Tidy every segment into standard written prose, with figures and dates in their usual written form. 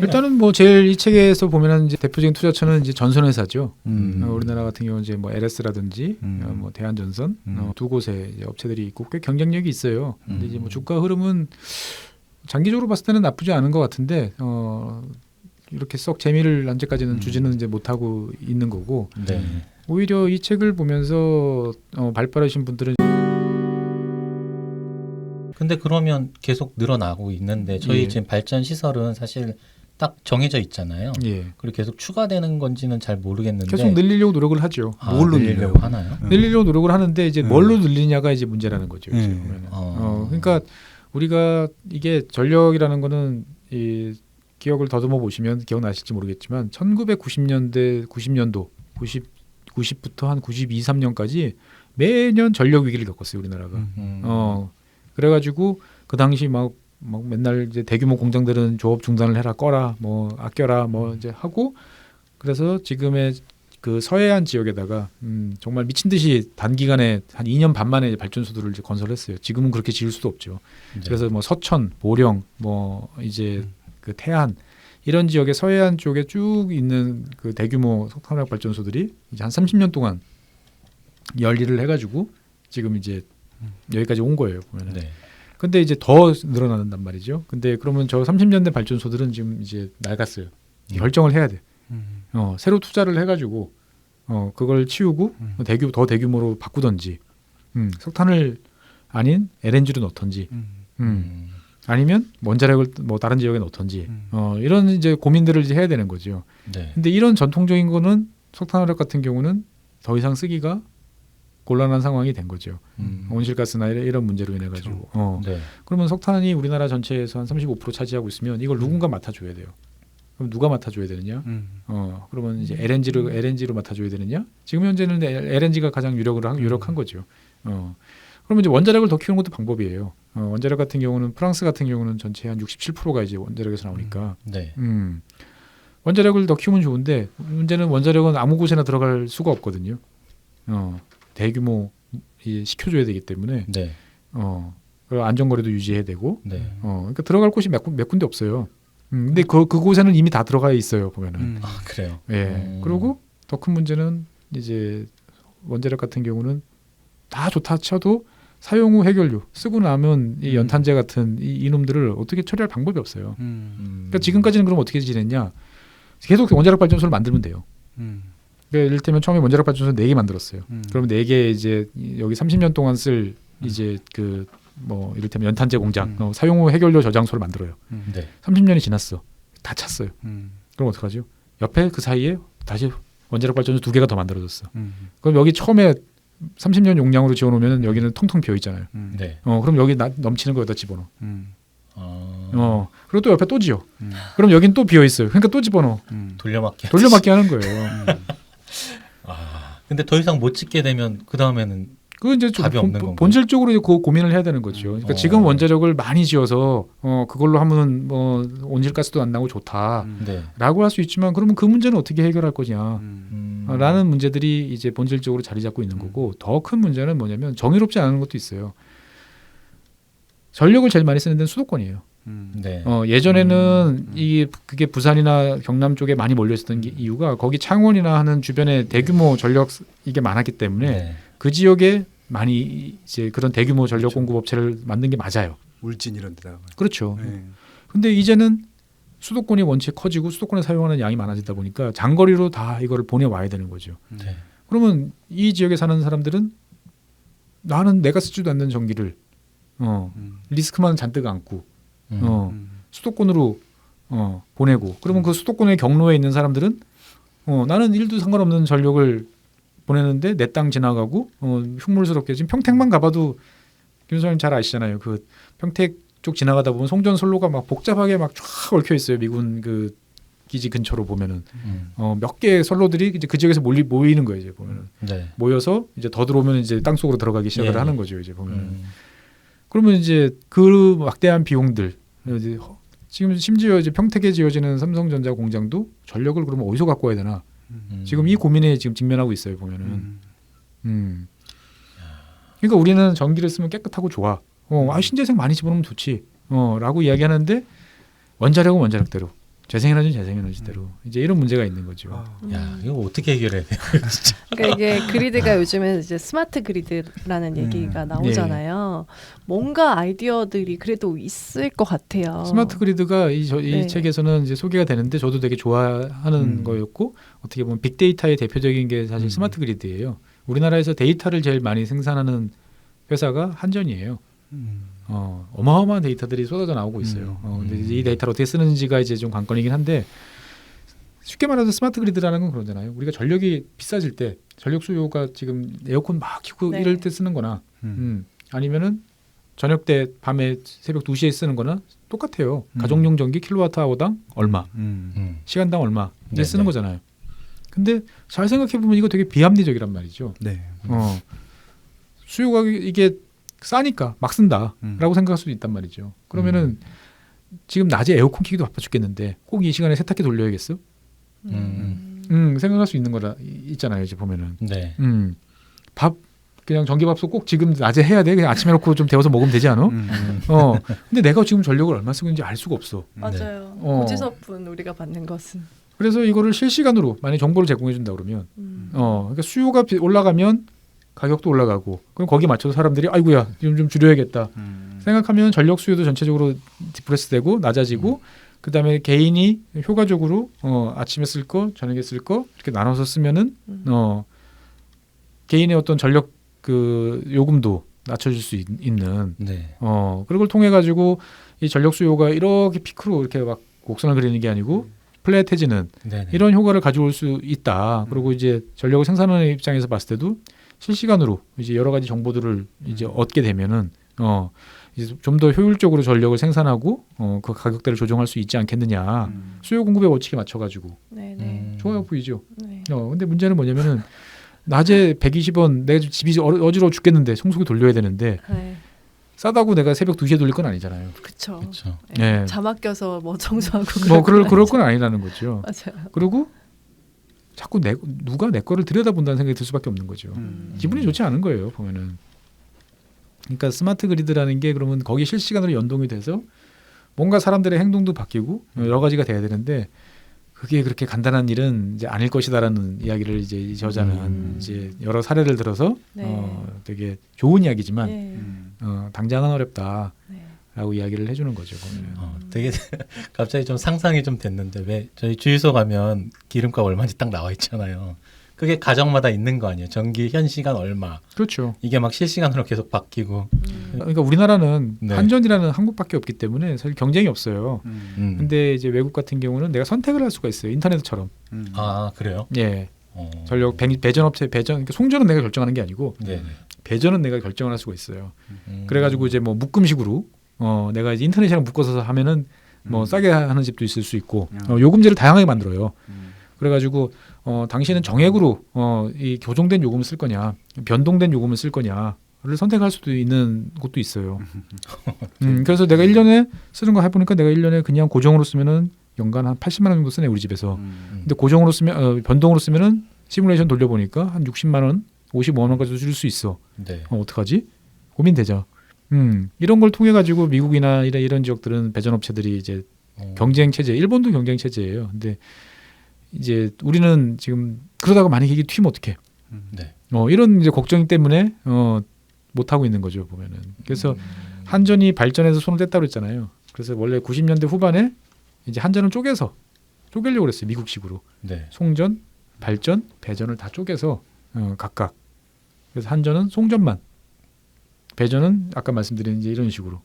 일단은 뭐 제일 이 책에서 보면은 이제 대표적인 투자처는 이제 전선회사죠. 우리나라 같은 경우는 이제 뭐 LS라든지 뭐 대한전선 두 곳에 이제 업체들이 있고 꽤 경쟁력이 있어요. 근데 이제 뭐 주가 흐름은 장기적으로 봤을 때는 나쁘지 않은 것 같은데 이렇게 썩 재미를 현재까지는 주지는 이제 못하고 있는 거고. 네. 오히려 이 책을 보면서 발빠르신 분들은 근데 그러면 계속 늘어나고 있는데 저희 예. 지금 발전 시설은 사실 딱 정해져 있잖아요. 예. 그리고 계속 추가되는 건지는 잘 모르겠는데 계속 늘리려고 노력을 하죠. 뭘로 늘리려고 하나요? 늘리려고 노력을 하는데 이제 뭘로 늘리냐가 이제 문제라는 거죠. 이제 보면은. 그러니까 우리가 이게 전력이라는 거는 이 기억을 더듬어 보시면 기억나실지 모르겠지만 1990년대 90부터 한 92, 3년까지 매년 전력 위기를 겪었어요, 우리나라가. 그래가지고 그 당시 막 맨날 이제 대규모 공장들은 조업 중단을 해라, 꺼라, 뭐 아껴라, 뭐 이제 하고 그래서 지금의 그 서해안 지역에다가 정말 미친 듯이 단기간에 한 2년 반 만에 발전소들을 이제 건설했어요. 지금은 그렇게 지을 수도 없죠. 네. 그래서 뭐 서천, 보령, 뭐 이제 그 태안 이런 지역의 서해안 쪽에 쭉 있는 그 대규모 석탄화력 발전소들이 이제 한 30년 동안 열일을 해가지고 지금 이제 여기까지 온 거예요, 보면은. 네. 근데 이제 더 늘어난단 말이죠. 근데 그러면 저 30년 된 발전소들은 지금 이제 낡았어요. 결정을 해야 돼. 새로 투자를 해가지고 그걸 치우고 더 대규모로 바꾸던지, 석탄을 아닌 LNG로 넣던지, 아니면 원자력을 뭐 다른 지역에 넣던지, 이런 이제 고민들을 이제 해야 되는 거죠. 네. 근데 이런 전통적인 거는 석탄화력 같은 경우는 더 이상 쓰기가 곤란한 상황이 된 거죠. 온실가스나 이런 문제로 인해 가지고. 네. 그러면 석탄이 우리나라 전체에서 한 35% 차지하고 있으면 이걸 누군가 맡아줘야 돼요. 그럼 누가 맡아줘야 되느냐? 그러면 이제 LNG로 맡아줘야 되느냐? 지금 현재는 LNG가 가장 유력한 거죠. 그러면 이제 원자력을 더 키우는 것도 방법이에요. 원자력 같은 경우는 프랑스 같은 경우는 전체 한 67%가 이제 원자력에서 나오니까. 네. 원자력을 더 키우면 좋은데 문제는 원자력은 아무 곳에나 들어갈 수가 없거든요. 대규모 시켜줘야 되기 때문에 네. 그리고 안전거리도 유지해야 되고 네. 그러니까 들어갈 곳이 몇 군데 없어요. 근데 그곳에는 이미 다 들어가 있어요, 보면은. 아, 그래요. 예. 그리고 더 큰 문제는 이제 원자력 같은 경우는 다 좋다 쳐도 사용 후 해결료 쓰고 나면 이 연탄재 같은 이놈들을 어떻게 처리할 방법이 없어요. 그러니까 지금까지는 그럼 어떻게 지냈냐? 계속 원자력 발전소를 만들면 돼요. 그러니까 이를테면 처음에 원자력 발전소 4개 만들었어요. 그러면 4개 이제 여기 30년 동안 쓸 이제 그 뭐 이를테면 연탄재 공장 사용 후 해결료 저장소를 만들어요. 네. 30년이 지났어. 다 찼어요. 그럼 어떡하죠? 옆에 그 사이에 다시 원자력 발전소 2개가 더 만들어졌어. 그럼 여기 처음에 30년 용량으로 지어놓으면 여기는 텅텅 비어 있잖아요. 네. 그럼 여기 넘치는 거 여기다 집어넣어. 그리고 또 옆에 또 지어. 그럼 여긴 또 비어 있어요. 그러니까 또 집어넣어. 돌려막기 하는 거예요. 근데 더 이상 못 짓게 되면 그 다음에는 그 이제 답이 없는 건가요? 본질적으로 그 고민을 해야 되는 거죠. 그러니까 지금 원자력을 많이 지어서 그걸로 하면 뭐 온실가스도 안 나고 좋다라고 네. 할 수 있지만 그러면 그 문제는 어떻게 해결할 거냐? 라는 문제들이 이제 본질적으로 자리 잡고 있는 거고 더 큰 문제는 뭐냐면 정의롭지 않은 것도 있어요. 전력을 제일 많이 쓰는 데는 수도권이에요. 네. 예전에는 그게 부산이나 경남 쪽에 많이 몰려 있었던 이유가 거기 창원이나 하는 주변에 대규모 전력 이게 많았기 때문에 네. 그 지역에 많이 이제 그런 대규모 전력 공급 업체를 만든 게 맞아요. 울진 이런 데다가. 그렇죠. 근데 이제는 수도권이 원체 커지고 수도권에 사용하는 양이 많아지다 보니까 장거리로 다 이거를 보내와야 되는 거죠. 네. 그러면 이 지역에 사는 사람들은 나는 내가 쓰지도 않는 전기를 리스크만 잔뜩 안고 수도권으로 보내고 그러면 그 수도권의 경로에 있는 사람들은 나는 일도 상관없는 전력을 보내는데 내 땅 지나가고 흉물스럽게 지금 평택만 가봐도 김 소장님 잘 아시잖아요. 그 평택 쪽 지나가다 보면 송전선로가 막 복잡하게 막 쫙 얽혀 있어요. 미군 그 기지 근처로 보면은 몇 개의 선로들이 이제 그 지역에서 모이는 거예요. 이제 보면은 네. 모여서 이제 더 들어오면 이제 땅 속으로 들어가기 시작을 예. 하는 거죠. 이제 보면은 그러면 이제 그 막대한 비용들 이제 지금 심지어 이제 평택에 지어지는 삼성전자 공장도 전력을 그러면 어디서 갖고 와야 되나? 지금 이 고민에 지금 직면하고 있어요. 보면은. 그러니까 우리는 전기를 쓰면 깨끗하고 좋아. 신재생 많이 집어넣으면 좋지. 라고 이야기하는데 원자력은 원자력대로 재생에너지 재생에너지대로 이제 이런 문제가 있는 거죠. 야, 이거 어떻게 해결해야 돼요? 진짜. 그러니까 이게 그리드가 요즘에는 이제 스마트 그리드라는 얘기가 나오잖아요. 뭔가 아이디어들이 그래도 있을 것 같아요. 스마트 그리드가 이 네. 책에서는 이제 소개가 되는데 저도 되게 좋아하는 거였고 어떻게 보면 빅데이터의 대표적인 게 사실 스마트 그리드예요. 우리나라에서 데이터를 제일 많이 생산하는 회사가 한전이에요. 어마어마한 데이터들이 쏟아져 나오고 있어요. 근데 이제 이 데이터를 어떻게 쓰는지가 이제 좀 관건이긴 한데 쉽게 말해서 스마트 그리드라는 건 그러잖아요. 우리가 전력이 비싸질 때 전력 수요가 지금 에어컨 막 켜고 네. 이럴 때 쓰는 거나 아니면은 저녁 때 밤에 새벽 2시에 쓰는 거나 똑같아요. 가정용 전기 킬로와트아워당 얼마, 시간당 얼마 이제 네, 쓰는 네. 거잖아요. 근데 잘 생각해 보면 이거 되게 비합리적이란 말이죠. 네. 수요가 이게 싸니까 막 쓴다라고 생각할 수도 있단 말이죠. 그러면은 지금 낮에 에어컨 켜기도 바빠 죽겠는데 꼭 이 시간에 세탁기 돌려야겠어? 생각할 수 있는 거라 있잖아요. 이제 보면은 네. 밥 그냥 전기밥솥 꼭 지금 낮에 해야 돼. 그냥 아침에 놓고 좀 데워서 먹으면 되지 않아? 근데 내가 지금 전력을 얼마 쓰고 있는지 알 수가 없어. 맞아요. 어. 고지서분 우리가 받는 것은. 그래서 이거를 실시간으로 만약 정보를 제공해 준다 그러면 그러니까 수요가 올라가면 가격도 올라가고 그럼 거기에 맞춰서 사람들이 아이고야 좀 줄여야겠다 생각하면 전력 수요도 전체적으로 디프레스되고 낮아지고 그다음에 개인이 효과적으로 아침에 쓸 거 저녁에 쓸 거 이렇게 나눠서 쓰면은 개인의 어떤 전력 그 요금도 낮춰줄 수 있는 네. 그걸 통해 가지고 이 전력 수요가 이렇게 피크로 이렇게 막 곡선을 그리는 게 아니고 플랫해지는 네. 이런 효과를 가져올 수 있다. 그리고 이제 전력을 생산하는 입장에서 봤을 때도 실시간으로 이제 여러 가지 정보들을 이제 얻게 되면은 이제 좀 더 효율적으로 전력을 생산하고 그 가격대를 조정할 수 있지 않겠느냐. 수요 공급의 원칙에 맞춰 가지고 네네. 좋아 보이죠. 네. 근데 문제는 뭐냐면은 낮에 120원 내가 집이 어지러워 죽겠는데 청소기 돌려야 되는데 네. 싸다고 내가 새벽 2시에 돌릴 건 아니잖아요. 그렇죠. 그렇죠. 네. 잠 아껴서 뭐 청소하고 뭐 그럴 그럴 건 건 아니라는 거죠. 아니죠. 맞아요. 그리고 자꾸 누가 내 거를 들여다본다는 생각이 들 수밖에 없는 거죠. 기분이 좋지 않은 거예요. 보면은. 그러니까 스마트 그리드라는 게 그러면 거기 실시간으로 연동이 돼서 뭔가 사람들의 행동도 바뀌고 여러 가지가 돼야 되는데 그게 그렇게 간단한 일은 이제 아닐 것이다라는 이야기를 이제 이 저자는 이제 여러 사례를 들어서 네. 되게 좋은 이야기지만 네. 당장은 어렵다라고 네. 이야기를 해주는 거죠. 보면. 되게 갑자기 좀 상상이 좀 됐는데 왜 저희 주유소 가면 기름값 얼마인지 딱 나와 있잖아요. 그게 가정마다 있는 거 아니에요. 전기 현 시간 얼마. 그렇죠. 이게 막 실시간으로 계속 바뀌고. 그러니까 우리나라는 네. 한전이라는 한국밖에 없기 때문에 사실 경쟁이 없어요. 음. 근데 이제 외국 같은 경우는 내가 선택을 할 수가 있어요. 인터넷처럼. 아 그래요? 예. 어. 전력 배전업체 그러니까 송전은 내가 결정하는 게 아니고 네. 배전은 내가 결정을 할 수가 있어요. 음. 그래가지고 이제 뭐 묶음식으로 내가 이제 인터넷이랑 묶어서 하면은 뭐 싸게 하는 집도 있을 수 있고 요금제를 다양하게 만들어요. 그래가지고 당신은 정액으로 이 교정된 요금을 쓸 거냐, 변동된 요금을 쓸 거냐를 선택할 수도 있는 곳도 있어요. 그래서 내가 1년에 쓰는 거 해보니까 내가 1년에 그냥 고정으로 쓰면은 연간 한 80만 원 정도 쓰네 우리 집에서. 근데 고정으로 쓰면 변동으로 쓰면은 시뮬레이션 돌려보니까 한 60만 원, 55만 원까지도 줄 수 있어. 네. 어떡하지? 고민되죠. 이런 걸 통해 가지고 미국이나 이런 지역들은 배전업체들이 이제 경쟁 체제, 일본도 경쟁 체제예요. 근데 이제 우리는 지금 그러다가 만약에 이게 튀면 어떡해? 네. 이런 이제 걱정 때문에 못 하고 있는 거죠 보면은. 그래서 한전이 발전해서 손을 뗐다고 그랬잖아요. 그래서 원래 90년대 후반에 이제 한전을 쪼개려고 그랬어요. 미국식으로. 네. 송전, 발전, 배전을 다 쪼개서 각각. 그래서 한전은 송전만, 배전은 아까 말씀드린 이제 이런 식으로.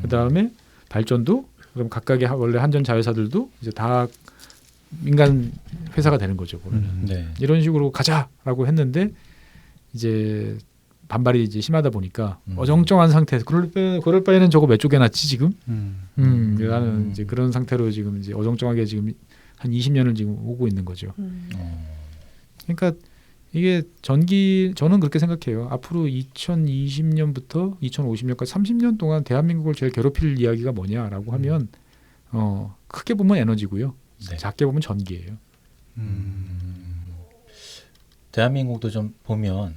그 다음에 발전도 그럼 각각의 원래 한전 자회사들도 이제 다 민간 회사가 되는 거죠 보면은. 네. 이런 식으로 가자라고 했는데 이제 반발이 이제 심하다 보니까 어정쩡한 상태에서 그럴 바에는 저거 왜 쪼개놨지 지금? 나는 이제 그런 상태로 지금 이제 어정쩡하게 지금 한 20년을 지금 오고 있는 거죠. 그러니까 이게 저는 그렇게 생각해요. 앞으로 2020년부터 2050년까지 30년 동안 대한민국을 제일 괴롭힐 이야기가 뭐냐라고 하면 크게 보면 에너지고요. 네. 작게 보면 전기예요. 대한민국도 좀 보면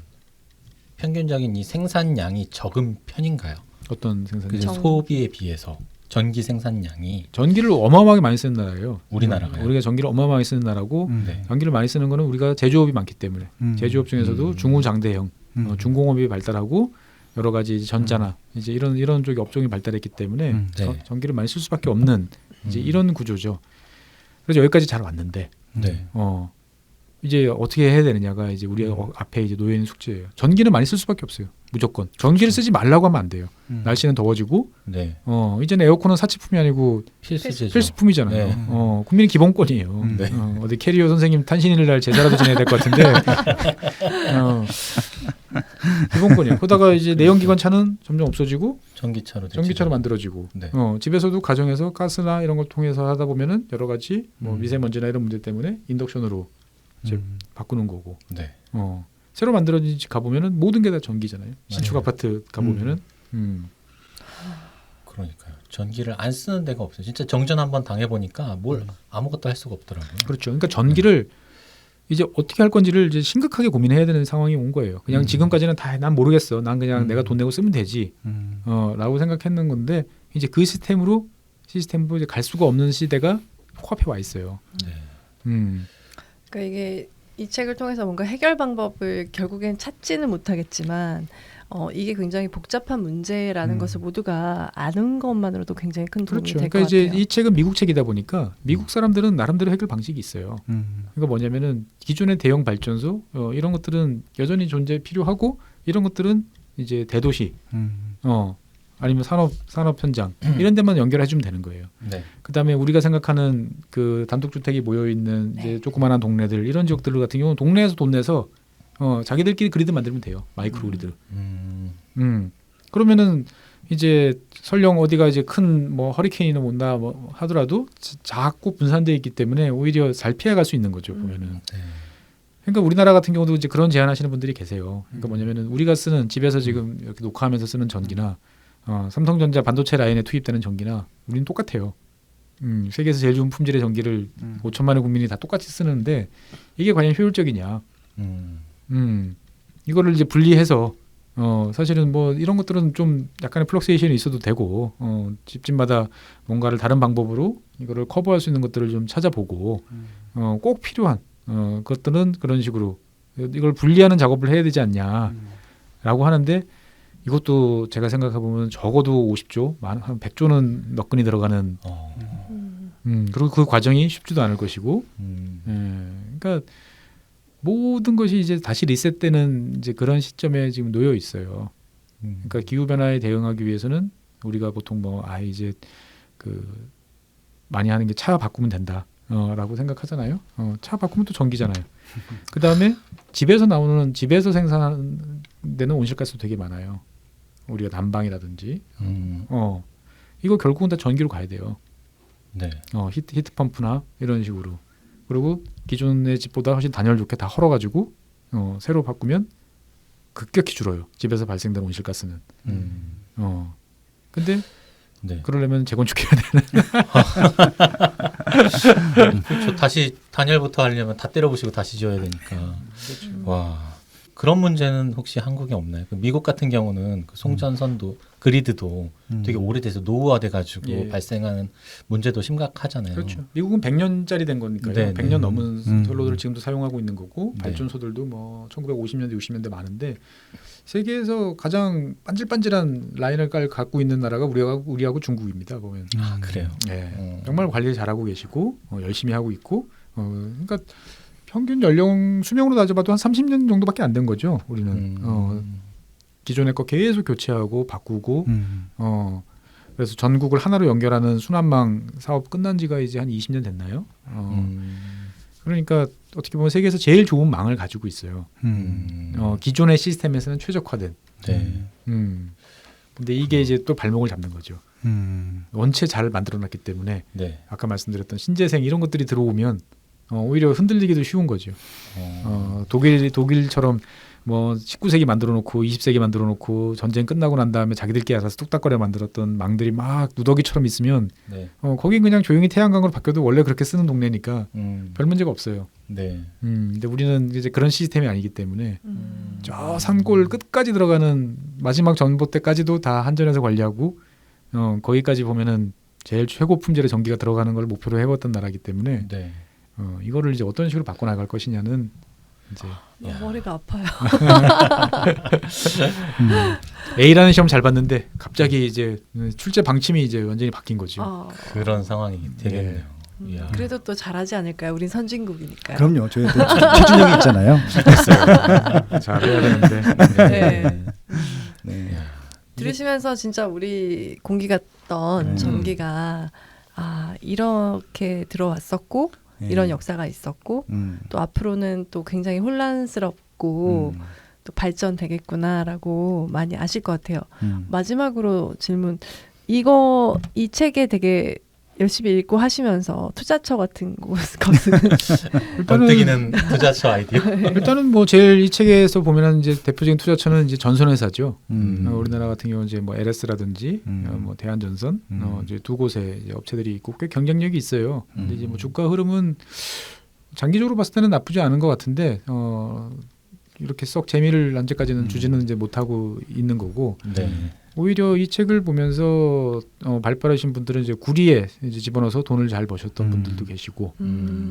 평균적인 이 생산량이 적은 편인가요? 어떤 생산이? 그죠? 소비에 비해서 전기 생산량이 전기를 어마어마하게 많이 쓰는 나라예요. 우리나라가요? 우리가 전기를 어마어마하게 쓰는 나라고 네. 전기를 많이 쓰는 거는 우리가 제조업이 많기 때문에 제조업 중에서도 중후장대형 중공업이 발달하고 여러 가지 이제 전자나 이제 이런 쪽의 업종이 발달했기 때문에 네. 전기를 많이 쓸 수밖에 없는 이제 이런 구조죠. 그래서 여기까지 잘 왔는데 네. 이제 어떻게 해야 되느냐가 이제 우리 앞에 이제 놓여 있는 숙제예요. 전기는 많이 쓸 수밖에 없어요. 무조건 전기를 쓰지 말라고 하면 안 돼요. 날씨는 더워지고 네. 이제는 에어컨은 사치품이 아니고 필수제죠. 필수품이잖아요. 네. 국민의 기본권이에요. 네. 어디 캐리어 선생님 탄신일 날 제사라도 지내야 될 것 같은데 기본권이에요. 그러다가 이제 내연기관 차는 점점 없어지고 전기차로 만들어지고 네. 집에서도 가정에서 가스나 이런 걸 통해서 하다 보면은 여러 가지 뭐 미세먼지나 이런 문제 때문에 인덕션으로 이제 바꾸는 거고 네. 새로 만들어진 집 가보면은 모든 게 다 전기잖아요. 신축 아파트 가보면은 그러니까요. 전기를 안 쓰는 데가 없어요. 진짜 정전 한번 당해보니까 뭘 아무것도 할 수가 없더라고요. 그렇죠. 그러니까 전기를 이제 어떻게 할 건지를 이제 심각하게 고민해야 되는 상황이 온 거예요. 그냥 지금까지는 다 난 모르겠어. 난 그냥 내가 돈 내고 쓰면 되지. 라고 생각했는 건데 이제 그 시스템으로 이제 갈 수가 없는 시대가 코앞에 와 있어요. 네. 그러니까 이게 이 책을 통해서 뭔가 해결 방법을 결국엔 찾지는 못하겠지만 이게 굉장히 복잡한 문제라는 것을 모두가 아는 것만으로도 굉장히 큰 도움이 그렇죠. 될 것 그러니까 이제 같아요. 이 책은 미국 책이다 보니까 미국 사람들은 나름대로 해결 방식이 있어요. 그러니까 뭐냐면은 기존의 대형 발전소 이런 것들은 여전히 존재 필요하고 이런 것들은 이제 대도시 아니면 산업 현장 이런 데만 연결해 주면 되는 거예요. 네. 그다음에 우리가 생각하는 그 단독주택이 모여 있는 이제 조그마한 동네들 이런 지역들 같은 경우는 동네에서 돈 내서 자기들끼리 그리드 만들면 돼요. 마이크로 그리드. 그러면은 이제 설령 어디가 이제 큰 뭐 허리케인이 온다 뭐 하더라도 작고 분산되어 있기 때문에 오히려 잘 피해갈 수 있는 거죠. 보면은. 네. 그러니까 우리나라 같은 경우도 이제 그런 제안하시는 분들이 계세요. 그러니까 뭐냐면은 우리가 쓰는 집에서 지금 이렇게 녹화하면서 쓰는 전기나 삼성전자 반도체 라인에 투입되는 전기나 우리는 똑같아요. 세계에서 제일 좋은 품질의 전기를 5천만의 국민이 다 똑같이 쓰는데 이게 과연 효율적이냐? 이거를 이제 분리해서 사실은 뭐 이런 것들은 좀 약간의 플럭세이션이 있어도 되고 집집마다 뭔가를 다른 방법으로 이거를 커버할 수 있는 것들을 좀 찾아보고 꼭 필요한 것들은 그런 식으로 이걸 분리하는 작업을 해야 되지 않냐라고 하는데 이것도 제가 생각해 보면 적어도 50조, 한 100조는 너끈히 들어가는. 그리고 그 과정이 쉽지도 않을 것이고, 그러니까 모든 것이 이제 다시 리셋되는 이제 그런 시점에 지금 놓여 있어요. 그러니까 기후 변화에 대응하기 위해서는 우리가 보통 이제 그 많이 하는 게 차 바꾸면 된다라고 생각하잖아요. 차 바꾸면 또 전기잖아요. 그 다음에 집에서 생산하는 데는 온실가스 되게 많아요. 우리가 난방이라든지 이거 결국은 다 전기로 가야 돼요. 네. 히트 펌프나 이런 식으로. 그리고 기존의 집보다 훨씬 단열 좋게 다 헐어가지고 새로 바꾸면 급격히 줄어요. 집에서 발생되는 온실가스는. 근데 네. 그러려면 재건축해야 되는. 그렇죠. 다시 단열부터 하려면 다 때려부시고 다시 지어야 되니까. 와. 그런 문제는 혹시 한국에 없나요? 미국 같은 경우는 그 송전선도 그리드도 되게 오래돼서 노후화돼가지고 발생하는 문제도 심각하잖아요. 그렇죠. 미국은 100년짜리 된 거니까요. 네, 100년 넘은 선로들을 지금도 사용하고 있는 거고 네. 발전소들도 뭐 1950년대, 60년대 많은데 세계에서 가장 반질반질한 라인을 갖고 있는 나라가 우리하고 중국입니다. 보면. 아 그래요. 네. 정말 관리를 잘하고 계시고 열심히 하고 있고 그러니까. 평균 연령 수명으로 따져봐도 한 30년 정도밖에 안 된 거죠. 우리는 기존의 거 계속 교체하고 바꾸고 그래서 전국을 하나로 연결하는 순환망 사업 끝난 지가 이제 한 20년 됐나요? 그러니까 어떻게 보면 세계에서 제일 좋은 망을 가지고 있어요. 기존의 시스템에서는 최적화된. 네. 근데 이게 이제 또 발목을 잡는 거죠. 원체 잘 만들어놨기 때문에 네. 아까 말씀드렸던 신재생 이런 것들이 들어오면 오히려 흔들리기도 쉬운 거죠. 독일처럼 뭐 19세기 만들어 놓고 20세기 만들어 놓고 전쟁 끝나고 난 다음에 자기들끼리 알아서 뚝딱거려 만들었던 망들이 막 누더기처럼 있으면 네. 거긴 그냥 조용히 태양광으로 바뀌어도 원래 그렇게 쓰는 동네니까 별 문제가 없어요. 네. 근데 우리는 이제 그런 시스템이 아니기 때문에 저 산골 끝까지 들어가는 마지막 전봇대까지도 다 한전에서 관리하고 거기까지 보면은 제일 최고 품질의 전기가 들어가는 걸 목표로 해왔던 나라이기 때문에 네. 이거를 이제 어떤 식으로 바꿔나갈 것이냐는 이제 머리가 아파요. A라는 시험 잘 봤는데 갑자기 이제 출제 방침이 이제 완전히 바뀐 거죠. 그런 상황이 되겠네요. 이야. 그래도 또 잘하지 않을까요? 우린 선진국이니까요. 그럼요. 저희도 최준영이 있잖아요. 잘해야 되는데. 네. 네. 들으시면서 진짜 우리 공기 같던 전기가 이렇게 들어왔었고 네. 이런 역사가 있었고 또 앞으로는 또 굉장히 혼란스럽고 또 발전되겠구나라고 많이 아실 것 같아요. 마지막으로 질문. 이 책에 되게 열심히 읽고 하시면서 투자처 같은 것은 번뜩이는 투자처 아이디어. 일단은 뭐 제일 이 책에서 보면은 이제 대표적인 투자처는 이제 전선회사죠. 우리나라 같은 경우는 이제 뭐 LS라든지 뭐 대한전선 이제 두 곳에 이제 업체들이 있고 꽤 경쟁력이 있어요. 근데 이제 뭐 주가 흐름은 장기적으로 봤을 때는 나쁘지 않은 것 같은데 이렇게 썩 재미를 현재까지는 주지는 이제 못하고 있는 거고. 네. 오히려 이 책을 보면서 발빠르신 분들은 이제 구리에 이제 집어넣어서 돈을 잘 버셨던 분들도 계시고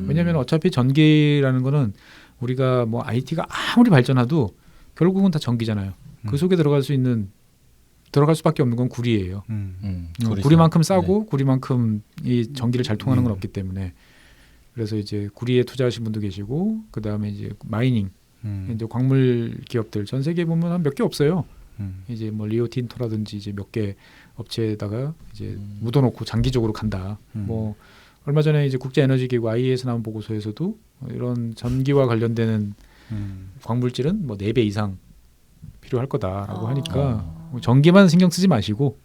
왜냐하면 어차피 전기라는 거는 우리가 뭐 IT가 아무리 발전해도 결국은 다 전기잖아요. 그 속에 들어갈 수밖에 없는 건 구리예요. 구리만큼 싸고 네. 구리만큼 이 전기를 잘 통하는 건 없기 때문에 그래서 이제 구리에 투자하신 분도 계시고 그 다음에 이제 마이닝 이제 광물 기업들 전 세계에 보면 한 몇 개 없어요. 이제 뭐 리오틴토라든지 이제 몇 개 업체에다가 이제 묻어놓고 장기적으로 간다. 뭐 얼마 전에 이제 국제에너지기구 IEA에서 나온 보고서에서도 이런 전기와 관련되는 광물질은 뭐 4배 이상 필요할 거다라고 하니까 뭐 전기만 신경 쓰지 마시고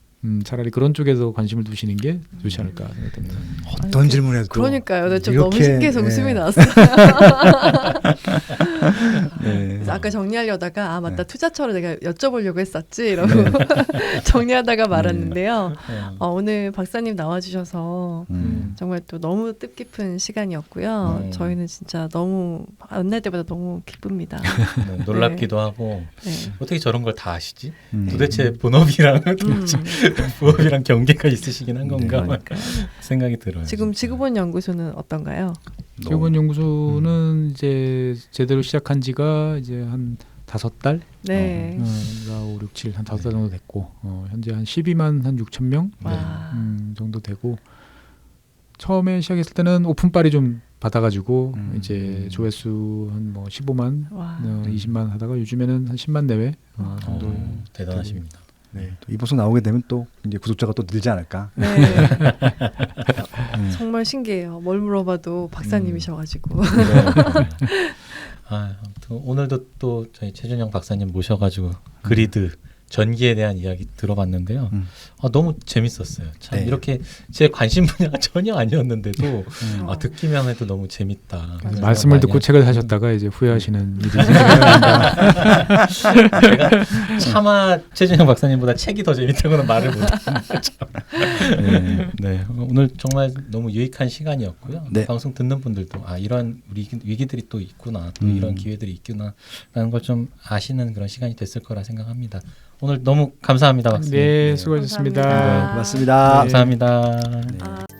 차라리 그런 쪽에서 관심을 두시는 게 좋지 않을까 생각됩니다. 어떤 질문에도 그러니까요. 네, 좀 너무 이렇게, 신기해서 네. 웃음이 나왔어요. 네. 그래서 아까 정리하려다가 맞다 투자처를 내가 여쭤보려고 했었지 이러고 정리하다가 말았는데요. 오늘 박사님 나와주셔서 정말 또 너무 뜻깊은 시간이었고요. 저희는 진짜 너무 만날 때마다 너무 기쁩니다. 네, 놀랍기도 하고 네. 어떻게 저런 걸 다 아시지? 도대체 본업이랑 부업이랑 경계가 있으시긴 한 건가 생각이 들어요. 지금 지구본 연구소는 어떤가요? 지구본 연구소는 이제 제대로 시작한 지가 이제 한 5달? 네. 5, 6, 7, 한 5달 정도 됐고 현재 한 12만 한 6천 명 와. 정도 되고 처음에 시작했을 때는 오픈빨이 좀 받아가지고 이제 조회수 한 뭐 15만, 와. 20만 하다가 요즘에는 한 10만 내외 정도. 대단하십니다. 네. 또 이 방송 나오게 되면 또 이제 구독자가 또 늘지 않을까. 네. 정말 신기해요. 뭘 물어봐도 박사님이셔가지고. 아무튼 오늘도 또 저희 최준영 박사님 모셔가지고 그리드 전기에 대한 이야기 들어봤는데요. 너무 재밌었어요. 참 네. 이렇게 제 관심 분야가 전혀 아니었는데도 듣기만 해도 너무 재밌다. 그런 말씀을 생각 듣고 많이 책을 사셨다가 이제 후회하시는 일이 생깁니다. 제가 차마 최준영 박사님보다 책이 더 재밌다고는 말을 못하는 네, 오늘 정말 너무 유익한 시간이었고요. 네. 방송 듣는 분들도 이런 위기들이 또 있구나, 또 이런 기회들이 있구나라는 걸 좀 아시는 그런 시간이 됐을 거라 생각합니다. 오늘 너무 감사합니다, 박사님. 네, 수고하셨습니다. 감사합니다. 고맙습니다. 감사합니다. 네.